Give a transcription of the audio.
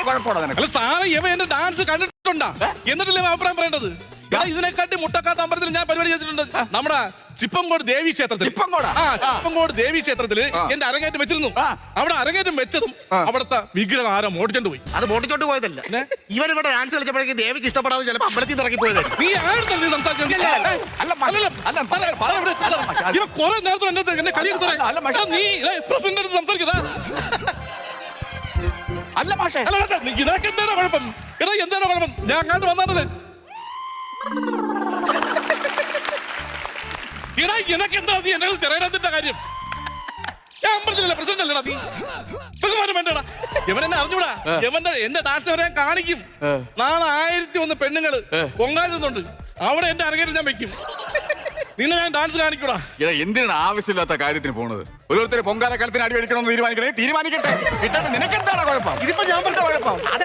കുഴപ്പമാണോ നിനക്ക്? അല്ല സാറേ ഇവ എന്റെ ഡാൻസ് കണ്ടിട്ടുണ്ടാ എന്നിട്ടല്ലേ അഭിപ്രായം പറയേണ്ടത്? ഇതിനെക്കാട്ടി മുട്ടക്കാട്ട് അമ്പലത്തിൽ ഞാൻ പരിപാടി ചെയ്തിട്ടുണ്ട്. നമ്മുടെ ചിപ്പങ്കോട് ദേവി ക്ഷേത്രത്തിൽ. ചിപ്പങ്കോട് ദേവി ക്ഷേത്രത്തിൽ എന്റെ അരങ്ങേറ്റം വെച്ചിരുന്നു. അവിടെ അരങ്ങേറ്റം വെച്ചതും അവിടുത്തെ വിഗ്രഹം ആരോ മോടിച്ചോണ്ട് പോയി. അത് മോട്ടിച്ചോണ്ട് പോയതല്ല, ഇവൻ ഇവിടെ ഡാൻസ് കളിച്ചപ്പോഴേക്കും ദേവിക്ക് ഇഷ്ടപ്പെടാതെ ചിലപ്പോൾ അമ്പലത്തിൽ ഇറങ്ങി പോയത്. നീ ആരുടെ സംസാരിച്ചത്? കുറെ നേരത്തെ എന്നെ കളിയാ. നീ പ്രസിഡന്റ് സംസാരിക്കതാ. അല്ല മാഷേ, ഇതൊക്കെ എന്താണ് കുഴപ്പം? എടാ എന്താണ് കുഴപ്പം? ഞാൻ അങ്ങോട്ട് വന്നാണല്ലേ. എടാ എനക്ക് എന്താ നീ എന്നെ ചെറിയ കാര്യം? ഞാൻ അമ്പലത്തിലല്ല പ്രസിഡന്റ് അല്ലടാ. നീ ബഹുമാനം വേണ്ടടാ. എവനെന്നെ അറിഞ്ഞൂടാ. എവന്റെ എന്റെ ഡാൻസ് അവരെ കാണിക്കും. നാളെ 1001 പെണ്ണുങ്ങള് പൊങ്കാലുന്നുണ്ട്. അവിടെ എന്റെ അരങ്ങേറ്റം ഞാൻ വെക്കും. നിന്നെ ഞാൻ ഡാൻസ് കാണിക്കൂടാ. എന്തിനാണ് ആവശ്യമില്ലാത്ത കാര്യത്തിന് പോണത്? ഓരോരുത്തർ പൊങ്കാല കാലത്തിന് അടിവെടിക്കണമെന്ന് തീരുമാനിക്കട്ടെ. കിട്ടാതെ നിനക്ക് എന്താണ് കുഴപ്പം? ഇതിപ്പോ ഞാൻ പറഞ്ഞ കുഴപ്പം